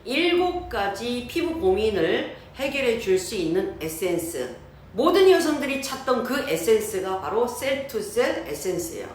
7가지 피부 고민을 해결해 줄 수 있는 에센스. 모든 여성들이 찾던 그 에센스가 바로 셀투셀 에센스예요.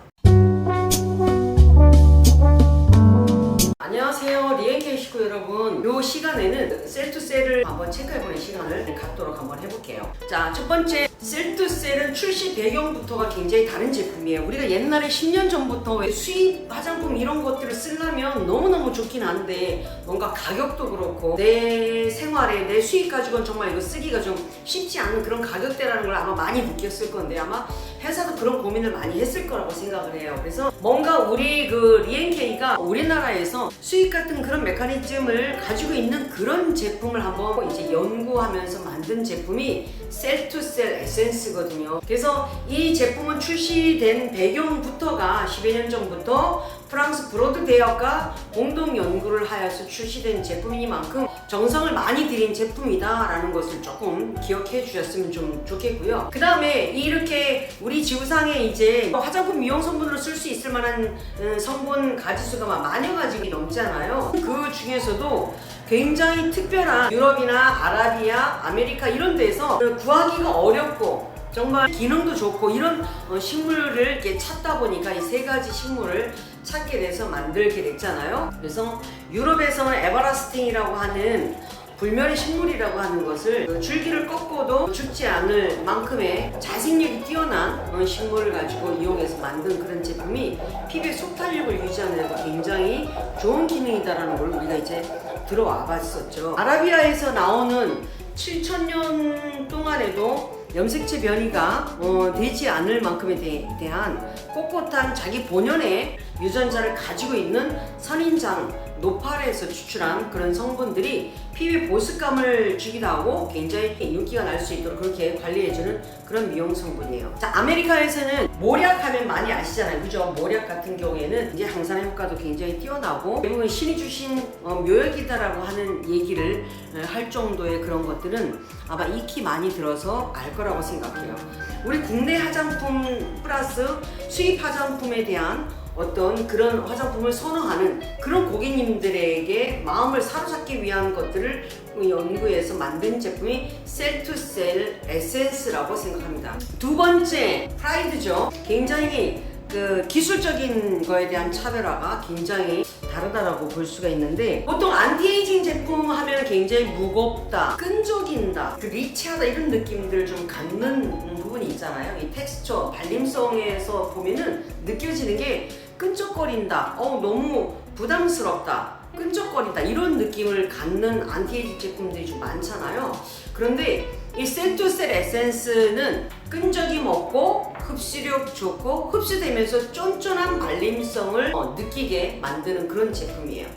안녕하세요, 리엔케이 식구 여러분. 이 시간에는 셀투셀을 한번 체크해보는 시간을 갖도록 한번 해볼게요. 자, 첫 번째, 셀투셀은 출시 배경부터가 굉장히 다른 제품이에요. 우리가 옛날에 10년 전부터 수입 화장품 이런 것들을 쓰려면 너무너무 좋긴 한데 뭔가 가격도 그렇고 내 생활에 내 수입 가지고는 정말 이거 쓰기가 좀 쉽지 않은 그런 가격대라는 걸 아마 많이 느꼈을 건데, 아마 회사도 그런 고민을 많이 했을 거라고 생각을 해요. 그래서 뭔가 우리 그 리엔케이가 우리나라에서 수익 같은 그런 메커니즘을 가지고 있는 그런 제품을 한번 이제 연구하면서 만든 제품이 셀투셀 에센스거든요. 그래서 이 제품은 출시된 배경부터가 10여 년 전부터 프랑스 브로드 대학과 공동 연구를 하여서 출시된 제품이니만큼 정성을 많이 들인 제품이다라는 것을 조금 기억해 주셨으면 좀 좋겠고요. 그 다음에 이렇게 우리 지구상에 이제 화장품 미용 성분으로 쓸 수 있을 만한 성분 가지수가 막 만여 가지 넘잖아요. 그 중에서도 굉장히 특별한 유럽이나 아라비아, 아메리카 이런 데서 구하기가 어렵고 정말 기능도 좋고 이런 식물을 이렇게 찾다 보니까 이 3가지 식물을 찾게 돼서 만들게 됐잖아요. 그래서 유럽에서는 에버라스팅이라고 하는 불멸의 식물이라고 하는 것을 줄기를 꺾어도 죽지 않을 만큼의 자생력이 뛰어난 식물을 가지고 이용해서 만든 그런 제품이 피부의 속탄력을 유지하는 데도 굉장히 좋은 기능이다라는 걸 우리가 이제 들어와 봤었죠. 아라비아에서 나오는 7,000년 동안에도 염색체 변이가 되지 않을 만큼에 대한 꼿꼿한 자기 본연의 유전자를 가지고 있는 선인장 노팔에서 추출한 그런 성분들이 피부에 보습감을 주기도 하고 굉장히 윤기가 날 수 있도록 그렇게 관리해주는 그런 미용 성분이에요. 자, 아메리카에서는 모략하면 많이 아시잖아요, 그죠? 모략 같은 경우에는 이제 항산화 효과도 굉장히 뛰어나고 대부분 신이 주신 묘약이다라고 하는 얘기를 할 정도의 그런 것들은 아마 익히 많이 들어서 알 거라고 생각해요. 우리 국내 화장품 플러스 수입 화장품에 대한 어떤 그런 화장품을 선호하는 그런 고객님들에게 마음을 사로잡기 위한 것들을 연구해서 만든 제품이 셀투셀 에센스라고 생각합니다. 두 번째, 프라이드죠. 굉장히 그 기술적인 거에 대한 차별화가 굉장히 다르다라고 볼 수가 있는데, 보통 안티에이징 제품 하면 굉장히 무겁다, 끈적인다, 그 리치하다 이런 느낌들을 좀 갖는 부분이 있잖아요. 이 텍스처, 발림성에서 보면은 느껴지는 게 끈적거린다, 너무 부담스럽다, 끈적거린다 이런 느낌을 갖는 안티에이징 제품들이 좀 많잖아요. 그런데 이 셀투셀 에센스는 끈적임 없고 흡수력 좋고 흡수되면서 쫀쫀한 발림성을 느끼게 만드는 그런 제품이에요.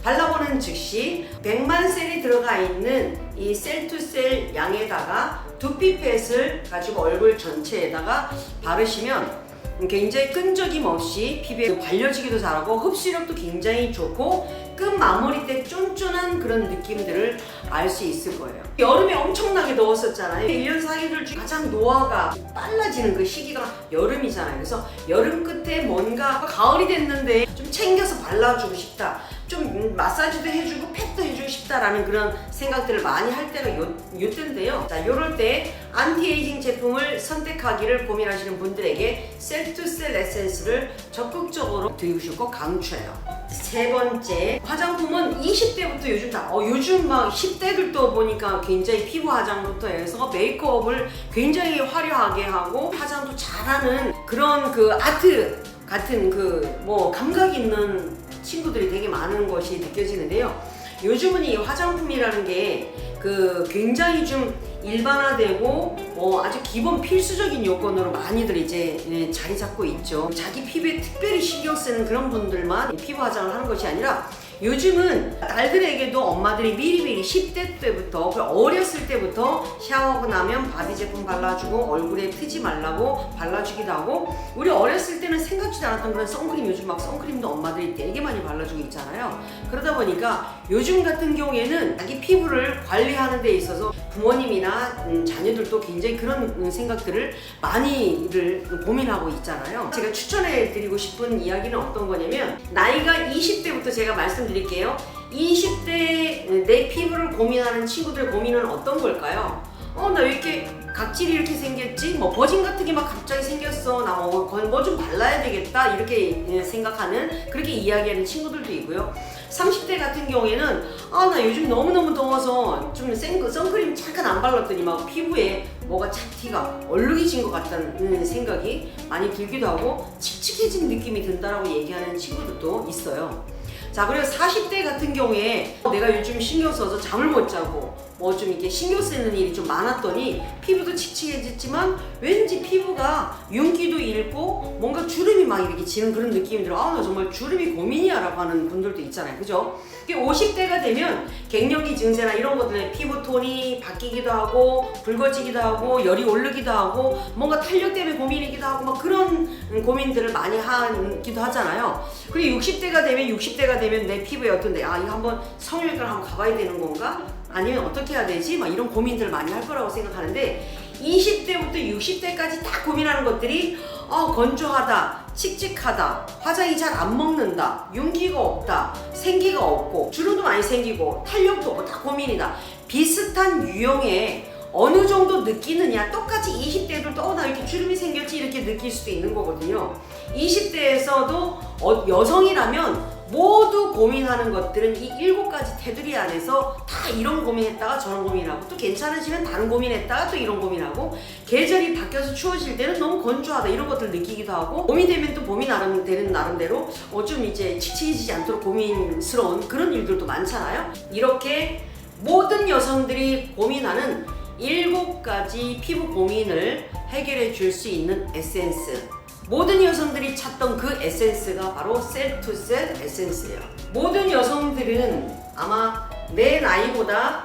발라보는 즉시 100만 셀이 들어가 있는 이 셀투셀 양에다가 두피펫을 가지고 얼굴 전체에다가 바르시면 굉장히 끈적임 없이 피부에 발려지기도 잘하고 흡수력도 굉장히 좋고 끝 마무리 때 쫀쫀한 그런 느낌들을 알 수 있을 거예요. 여름에 엄청나게 더웠었잖아요. 1년 사이들 중 가장 노화가 빨라지는 그 시기가 여름이잖아요. 그래서 여름 끝에 뭔가 가을이 됐는데 좀 챙겨서 발라주고 싶다, 좀 마사지도 해주고 팩도 해주고 싶다라는 그런 생각들을 많이 할 때가 요때인데요. 자, 요럴 때 안티에이징 제품을 선택하기를 고민하시는 분들에게 셀투셀 에센스를 적극적으로 드리고 강추해요. 세 번째, 화장품은 20대부터 요즘 막 10대들도 보니까 굉장히 피부 화장부터 해서 메이크업을 굉장히 화려하게 하고 화장도 잘하는 그런 그 아트 같은 그 감각 있는 친구들이 되게 많은 것이 느껴지는데요. 요즘은 이 화장품이라는 게 굉장히 좀 일반화되고 아주 기본 필수적인 요건으로 많이들 이제 자리 잡고 있죠. 자기 피부에 특별히 신경 쓰는 그런 분들만 피부 화장을 하는 것이 아니라 요즘은 딸들에게도 엄마들이 미리미리 10대 때부터 어렸을 때부터 샤워하고 나면 바디 제품 발라주고 얼굴에 트지 말라고 발라주기도 하고, 우리 어렸을 때는 생각지도 않았던 그런 선크림, 요즘 막 선크림도 엄마들이 되게 많이 발라주고 있잖아요. 그러다 보니까 요즘 같은 경우에는 자기 피부를 관리하는 데 있어서 부모님이나 자녀들도 굉장히 그런 생각들을 많이들 고민하고 있잖아요. 제가 추천해 드리고 싶은 이야기는 어떤 거냐면, 나이가 20대부터 제가 말씀드릴게요. 20대 내 피부를 고민하는 친구들 고민은 어떤 걸까요? 나 왜 이렇게 각질이 이렇게 생겼지? 뭐 버진 같은 게 막 갑자기 생겼어. 나 뭐 좀 발라야 되겠다. 이렇게 생각하는, 그렇게 이야기하는 친구들도 있고요. 30대 같은 경우에는 나 요즘 너무너무 더워서 좀 선크림 잠깐 안 발랐더니 막 피부에 뭐가 착티가 얼룩이진 것 같다는 생각이 많이 들기도 하고 칙칙해진 느낌이 든다라고 얘기하는 친구들도 있어요. 자, 그리고 40대 같은 경우에 내가 요즘 신경 써서 잠을 못 자고 뭐 좀 이렇게 신경 쓰는 일이 좀 많았더니 피부도 칙칙해졌지만 왠지 피부가 윤기도 잃고 뭔가 주름이 막 이렇게 지는 그런 느낌이 들어. 나 정말 주름이 고민이야 라고 하는 분들도 있잖아요. 그죠? 50대가 되면 갱년기 증세나 이런 것들에 피부톤이 바뀌기도 하고 붉어지기도 하고 열이 오르기도 하고 뭔가 탄력 때문에 고민이기도 하고 막 그런 고민들을 많이 하기도 하잖아요. 그리고 60대가 되면 내 피부에 어떤데 이거 한번 성형외과를 한번 가봐야 되는 건가? 아니면 어떻게 해야 되지? 막 이런 고민들을 많이 할 거라고 생각하는데 20대부터 60대까지 다 고민하는 것들이 건조하다, 칙칙하다, 화장이 잘 안 먹는다, 윤기가 없다, 생기가 없고 주름도 많이 생기고 탄력도 없고 다 고민이다. 비슷한 유형의 어느 정도 느끼느냐, 똑같이 20대들도 나 이렇게 주름이 생겼지 이렇게 느낄 수도 있는 거거든요. 20대에서도 여성이라면 모두 고민하는 것들은 이 7가지 테두리 안에서 다 이런 고민했다가 저런 고민하고 또 괜찮으시면 다른 고민했다가 또 이런 고민하고 계절이 바뀌어서 추워질 때는 너무 건조하다 이런 것들 느끼기도 하고 봄이 되면 또 봄이 되는 나름대로 좀 이제 칙칙해지지 않도록 고민스러운 그런 일들도 많잖아요. 이렇게 모든 여성들이 고민하는 7가지 피부 고민을 해결해 줄 수 있는 에센스, 모든 여성들이 찾던 그 에센스가 바로 셀투셀 에센스예요. 모든 여성들은 아마 내 나이보다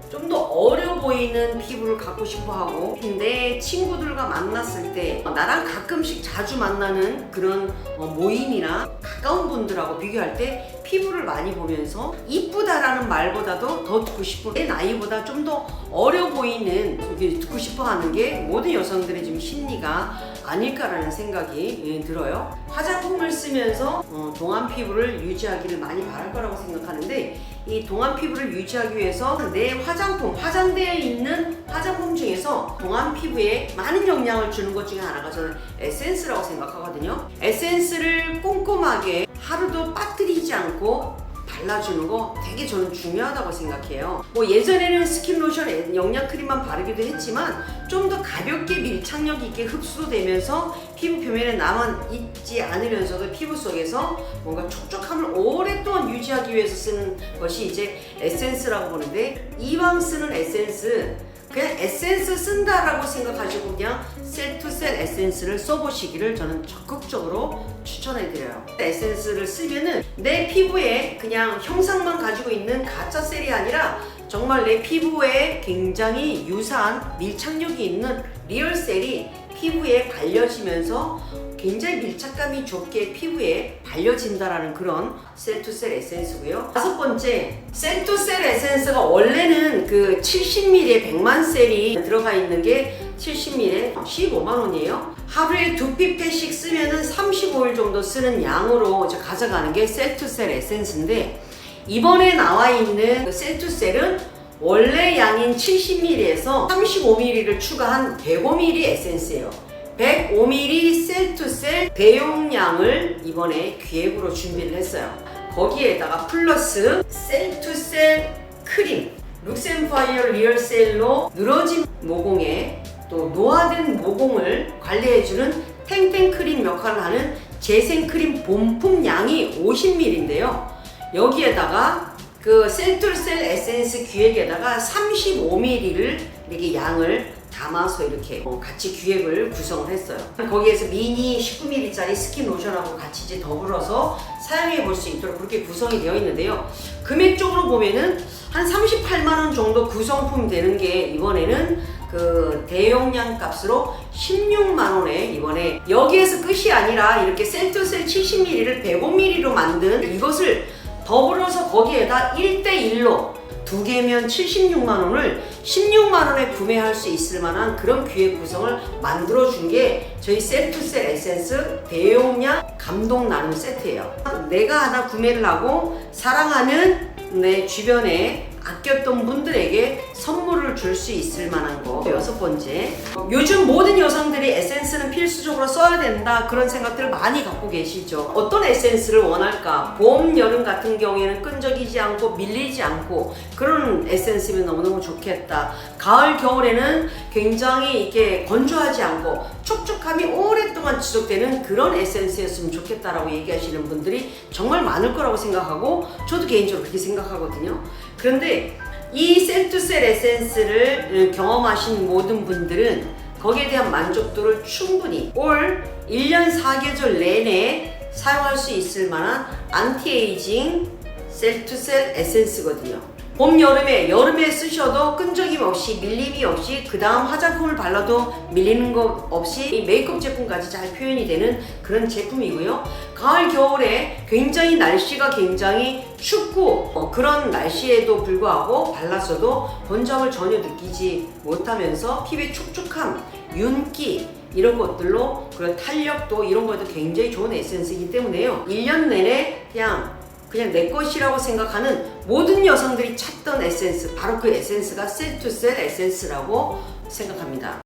좀 더 어려 보이는 피부를 갖고 싶어 하고 내 친구들과 만났을 때 나랑 가끔씩 자주 만나는 그런 모임이나 가까운 분들하고 비교할 때 피부를 많이 보면서 이쁘다라는 말보다도 더 듣고 싶은 내 나이보다 좀 더 어려 보이는 듣고 싶어 하는 게 모든 여성들의 지금 심리가 아닐까라는 생각이 들어요. 화장품을 쓰면서 동안 피부를 유지하기를 많이 바랄 거라고 생각하는데 이 동안 피부를 유지하기 위해서 내 화장품, 화장대에 있는 화장품 중에서 동안 피부에 많은 영향을 주는 것 중에 하나가 저는 에센스라고 생각하거든요. 에센스를 꼼꼼하게 하루도 빠뜨리지 않고 발라주는 거 되게 저는 중요하다고 생각해요. 예전에는 스킨로션, 영양크림만 바르기도 했지만 좀 더 가볍게 밀착력 있게 흡수도 되면서 피부 표면에 남아있지 않으면서도 피부 속에서 뭔가 촉촉함을 오랫동안 유지하기 위해서 쓰는 것이 이제 에센스라고 보는데, 이왕 쓰는 에센스 그냥 에센스 쓴다라고 생각하시고 그냥 셀투셀 에센스를 써보시기를 저는 적극적으로 추천해드려요. 에센스를 쓰면은 내 피부에 그냥 형상만 가지고 있는 가짜 셀이 아니라 정말 내 피부에 굉장히 유사한 밀착력이 있는 리얼 셀이 피부에 발려지면서 굉장히 밀착감이 좋게 피부에 발려진다라는 그런 셀투셀 에센스고요. 5번째, 셀투셀 에센스가 원래는 그 70ml에 100만 셀이 들어가 있는 게 70ml에 15만원이에요. 하루에 2핍씩 쓰면은 35일 정도 쓰는 양으로 가져가는 게 셀투셀 에센스인데, 이번에 나와 있는 그 셀투셀은 원래 양인 70ml에서 35ml를 추가한 105ml 에센스예요. 105ml 셀투셀 대용량을 이번에 기획으로 준비를 했어요. 거기에다가 플러스 셀투셀 크림, 룩센파이어 리얼셀로 늘어진 모공에 또 노화된 모공을 관리해주는 탱탱 크림 역할을 하는 재생크림 본품 양이 50ml인데요. 여기에다가 그 셀투셀 에센스 기획에다가 35ml를 이렇게 양을 담아서 이렇게 같이 기획을 구성을 했어요. 거기에서 미니 19ml짜리 스킨 로션하고 같이 이제 더불어서 사용해 볼 수 있도록 그렇게 구성이 되어 있는데요. 금액적으로 보면은 한 38만원 정도 구성품 되는 게 이번에는 그 대용량 값으로 16만원에 이번에 여기에서 끝이 아니라 이렇게 셀투셀 70ml를 105ml로 만든 이것을 더불어서 거기에다 1대1로 2개면 76만원을 16만원에 구매할 수 있을 만한 그런 기획 구성을 만들어준 게 저희 셀투셀 에센스 대용량 감동 나눔 세트예요. 내가 하나 구매를 하고 사랑하는 내 주변에 아꼈던 분들에게 선물을 줄 수 있을 만한 거. 6번째, 요즘 모든 여성들이 에센스는 필수적으로 써야 된다, 그런 생각들을 많이 갖고 계시죠. 어떤 에센스를 원할까? 봄, 여름 같은 경우에는 끈적이지 않고 밀리지 않고 그런 에센스면 너무너무 좋겠다. 가을, 겨울에는 굉장히 이렇게 건조하지 않고 촉촉함이 오랫동안 지속되는 그런 에센스였으면 좋겠다라고 얘기하시는 분들이 정말 많을 거라고 생각하고, 저도 개인적으로 그렇게 생각하거든요. 그런데 이 셀투셀 에센스를 경험하신 모든 분들은 거기에 대한 만족도를 충분히 올 1년 4계절 내내 사용할 수 있을 만한 안티에이징 셀투셀 에센스거든요. 봄, 여름에 쓰셔도 끈적임 없이, 밀림이 없이, 그 다음 화장품을 발라도 밀리는 것 없이 이 메이크업 제품까지 잘 표현이 되는 그런 제품이고요. 가을, 겨울에 굉장히 날씨가 굉장히 춥고 그런 날씨에도 불구하고 발랐어도 번점을 전혀 느끼지 못하면서 피부의 촉촉함, 윤기 이런 것들로, 그런 탄력도 이런 것도 굉장히 좋은 에센스이기 때문에요. 1년 내내 그냥 내 것이라고 생각하는 모든 여성들이 찾던 에센스, 바로 그 에센스가 셀투셀 에센스라고 생각합니다.